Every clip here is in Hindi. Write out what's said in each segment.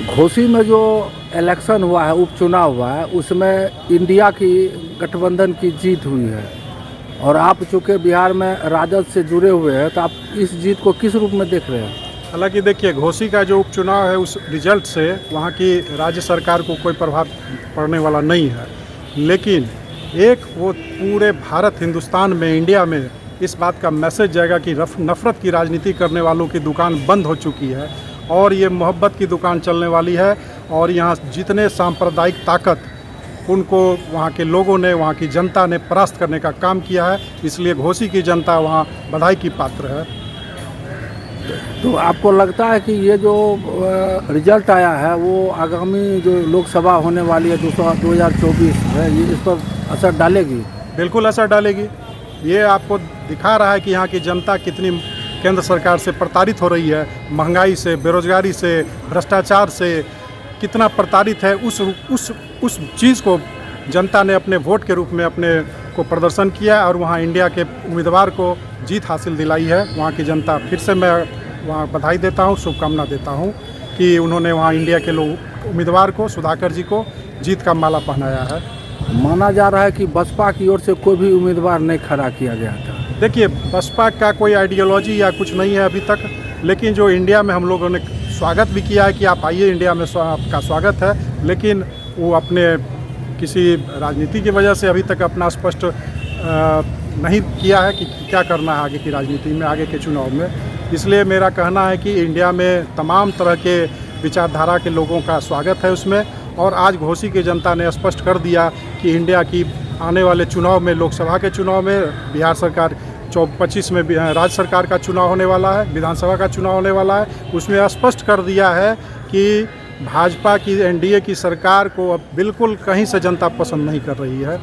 घोसी में जो इलेक्शन हुआ है, उपचुनाव हुआ है, उसमें इंडिया की गठबंधन की जीत हुई है और आप चूँकि बिहार में राजद से जुड़े हुए हैं, तो आप इस जीत को किस रूप में देख रहे हैं? हालांकि देखिए, घोसी का जो उपचुनाव है उस रिजल्ट से वहाँ की राज्य सरकार को कोई प्रभाव पड़ने वाला नहीं है, लेकिन एक वो पूरे भारत हिंदुस्तान में, इंडिया में इस बात का मैसेज जाएगा कि नफ़रत की राजनीति करने वालों की दुकान बंद हो चुकी है और ये मोहब्बत की दुकान चलने वाली है। और यहाँ जितने सांप्रदायिक ताकत उनको वहाँ के लोगों ने, वहाँ की जनता ने परास्त करने का काम किया है, इसलिए घोसी की जनता वहाँ बधाई की पात्र है। तो आपको लगता है कि ये जो रिजल्ट आया है वो आगामी जो लोकसभा होने वाली है 2024 है, ये इस पर असर डालेगी? बिल्कुल असर डालेगी। ये आपको दिखा रहा है कि यहाँ की जनता कितनी केंद्र सरकार से प्रताड़ित हो रही है, महंगाई से, बेरोजगारी से, भ्रष्टाचार से कितना प्रताड़ित है। उस चीज़ को जनता ने अपने वोट के रूप में अपने को प्रदर्शन किया और वहाँ इंडिया के उम्मीदवार को जीत हासिल दिलाई है। वहाँ की जनता, फिर से मैं वहाँ बधाई देता हूँ, शुभकामना देता हूँ कि उन्होंने वहाँ इंडिया के लोग उम्मीदवार को, सुधाकर जी को, जीत का माला पहनाया है। माना जा रहा है कि बसपा की ओर से कोई भी उम्मीदवार नहीं खड़ा किया गया था। देखिए, बसपा का कोई आइडियोलॉजी या कुछ नहीं है अभी तक, लेकिन जो इंडिया में हम लोगों ने स्वागत भी किया है कि आप आइए, इंडिया में आपका स्वागत है, लेकिन वो अपने किसी राजनीति की वजह से अभी तक अपना स्पष्ट नहीं किया है कि क्या करना है आगे की राजनीति में, आगे के चुनाव में। इसलिए मेरा कहना है कि इंडिया में तमाम तरह के विचारधारा के लोगों का स्वागत है उसमें। और आज घोसी की जनता ने स्पष्ट कर दिया कि इंडिया की आने वाले चुनाव में, लोकसभा के चुनाव में, बिहार सरकार 25 में राज्य सरकार का चुनाव होने वाला है, विधानसभा का चुनाव होने वाला है, उसमें स्पष्ट कर दिया है कि भाजपा की, एनडीए की सरकार को अब बिल्कुल कहीं से जनता पसंद नहीं कर रही है।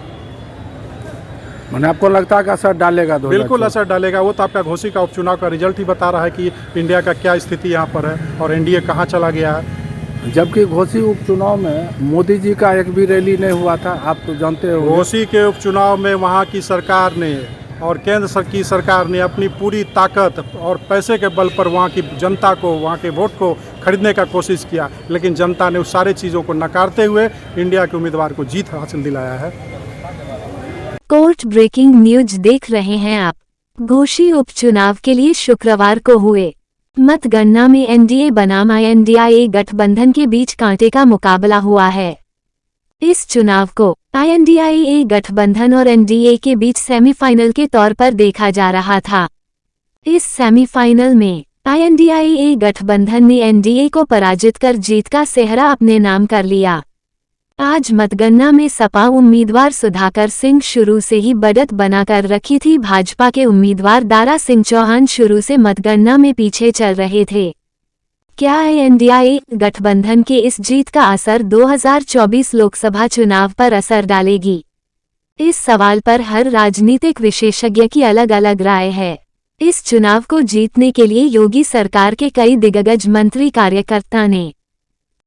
मैंने आपको लगता है कि असर डालेगा? बिल्कुल असर डालेगा। वो तो आपका घोसी का उपचुनाव का रिजल्ट ही बता रहा है कि इंडिया का क्या स्थिति यहाँ पर है और एनडीए कहाँ चला गया है। जबकि घोसी उपचुनाव में मोदी जी का एक भी रैली नहीं हुआ था, आप तो जानते हो। घोसी के उपचुनाव में वहाँ की सरकार ने और केंद्र की सरकार ने अपनी पूरी ताकत और पैसे के बल पर वहाँ की जनता को, वहाँ के वोट को खरीदने का कोशिश किया, लेकिन जनता ने उस सारे चीज़ों को नकारते हुए इंडिया के उम्मीदवार को जीत हासिल दिलाया है। कोर्ट ब्रेकिंग न्यूज देख रहे हैं आप। घोसी उपचुनाव के लिए शुक्रवार को हुए मतगणना में एनडीए बनाम INDIA गठबंधन के बीच कांटे का मुकाबला हुआ है। इस चुनाव को INDIA गठबंधन और एनडीए के बीच सेमीफाइनल के तौर पर देखा जा रहा था। इस सेमीफाइनल में INDIA गठबंधन ने एनडीए को पराजित कर जीत का सेहरा अपने नाम कर लिया। आज मतगणना में सपा उम्मीदवार सुधाकर सिंह शुरू से ही बढ़त बनाकर रखी थी। भाजपा के उम्मीदवार दारा सिंह चौहान शुरू से मतगणना में पीछे चल रहे थे। क्या INDIA गठबंधन के इस जीत का असर 2024 लोकसभा चुनाव पर असर डालेगी? इस सवाल पर हर राजनीतिक विशेषज्ञ की अलग अलग राय है। इस चुनाव को जीतने के लिए योगी सरकार के कई दिग्गज मंत्री कार्यकर्ता ने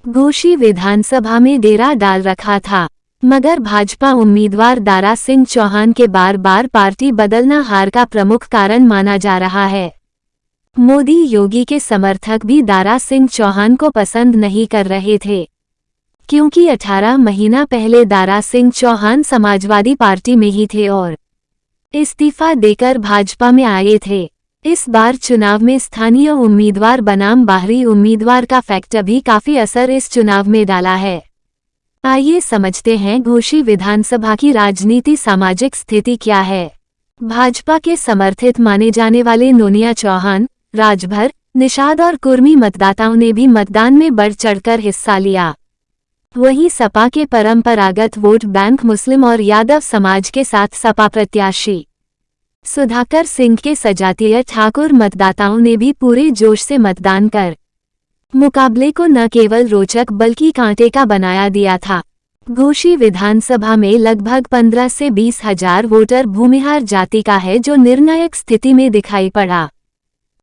घोसी विधानसभा में डेरा डाल रखा था, मगर भाजपा उम्मीदवार दारा सिंह चौहान के बार बार पार्टी बदलना हार का प्रमुख कारण माना जा रहा है। मोदी योगी के समर्थक भी दारा सिंह चौहान को पसंद नहीं कर रहे थे, क्योंकि 18 महीना पहले दारा सिंह चौहान समाजवादी पार्टी में ही थे और इस्तीफा देकर भाजपा में आए थे। इस बार चुनाव में स्थानीय उम्मीदवार बनाम बाहरी उम्मीदवार का फैक्टर भी काफी असर इस चुनाव में डाला है। आइए समझते हैं घोसी विधानसभा की राजनीति सामाजिक स्थिति क्या है। भाजपा के समर्थित माने जाने वाले नोनिया चौहान, राजभर, निषाद और कुर्मी मतदाताओं ने भी मतदान में बढ़ चढ़कर हिस्सा लिया। वहीं सपा के परंपरागत वोट बैंक मुस्लिम और यादव समाज के साथ सपा प्रत्याशी सुधाकर सिंह के सजातीय ठाकुर मतदाताओं ने भी पूरे जोश से मतदान कर मुकाबले को न केवल रोचक बल्कि कांटे का बनाया दिया था। घोसी विधानसभा में लगभग 15 से 20 हजार वोटर भूमिहार जाति का है, जो निर्णायक स्थिति में दिखाई पड़ा।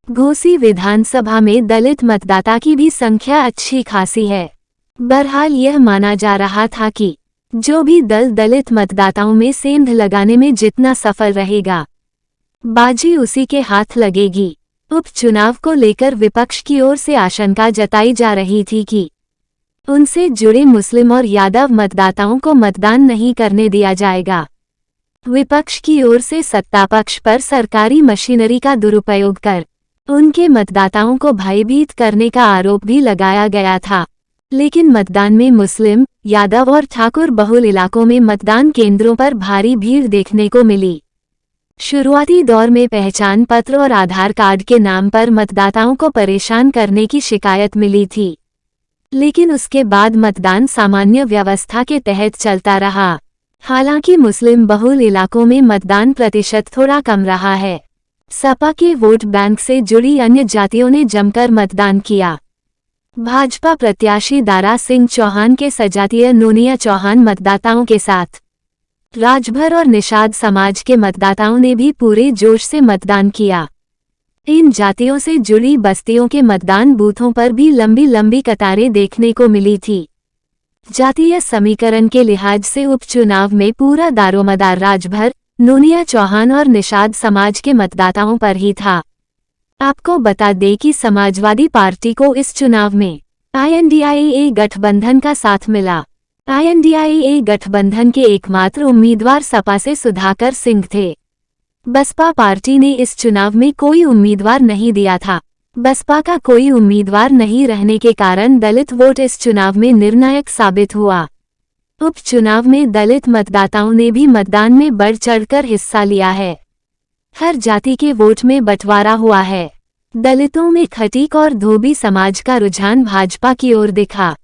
घोसी विधानसभा में दलित मतदाता की भी संख्या अच्छी खासी है। बहरहाल यह माना जा रहा था कि जो भी दल दलित मतदाताओं में सेंध लगाने में जितना सफल रहेगा, बाजी उसी के हाथ लगेगी। उपचुनाव को लेकर विपक्ष की ओर से आशंका जताई जा रही थी कि उनसे जुड़े मुस्लिम और यादव मतदाताओं को मतदान नहीं करने दिया जाएगा। विपक्ष की ओर से सत्तापक्ष पर सरकारी मशीनरी का दुरुपयोग कर उनके मतदाताओं को भयभीत करने का आरोप भी लगाया गया था, लेकिन मतदान में मुस्लिम, यादव और ठाकुर बहुल इलाकों में मतदान केंद्रों पर भारी भीड़ देखने को मिली। शुरुआती दौर में पहचान पत्र और आधार कार्ड के नाम पर मतदाताओं को परेशान करने की शिकायत मिली थी, लेकिन उसके बाद मतदान सामान्य व्यवस्था के तहत चलता रहा। हालांकि मुस्लिम बहुल इलाकों में मतदान प्रतिशत थोड़ा कम रहा है। सपा के वोट बैंक से जुड़ी अन्य जातियों ने जमकर मतदान किया। भाजपा प्रत्याशी दारा सिंह चौहान के सजातीय नोनिया चौहान मतदाताओं के साथ राजभर और निषाद समाज के मतदाताओं ने भी पूरे जोश से मतदान किया। इन जातियों से जुड़ी बस्तियों के मतदान बूथों पर भी लंबी लंबी कतारें देखने को मिली थी। जातीय समीकरण के लिहाज से उपचुनाव में पूरा दारोमदार राजभर, नोनिया चौहान और निषाद समाज के मतदाताओं पर ही था। आपको बता दें कि समाजवादी पार्टी को इस चुनाव में INDIA गठबंधन का साथ मिला। INDIA गठबंधन के एकमात्र उम्मीदवार सपा से सुधाकर सिंह थे। बसपा पार्टी ने इस चुनाव में कोई उम्मीदवार नहीं दिया था। बसपा का कोई उम्मीदवार नहीं रहने के कारण दलित वोट इस चुनाव में निर्णायक साबित हुआ। उपचुनाव में दलित मतदाताओं ने भी मतदान में बढ़ चढ़कर हिस्सा लिया है। हर जाति के वोट में बंटवारा हुआ है। दलितों में खटीक और धोबी समाज का रुझान भाजपा की ओर दिखा,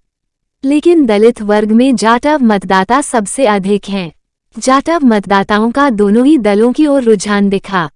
लेकिन दलित वर्ग में जाटव मतदाता सबसे अधिक हैं। जाटव मतदाताओं का दोनों ही दलों की ओर रुझान दिखा।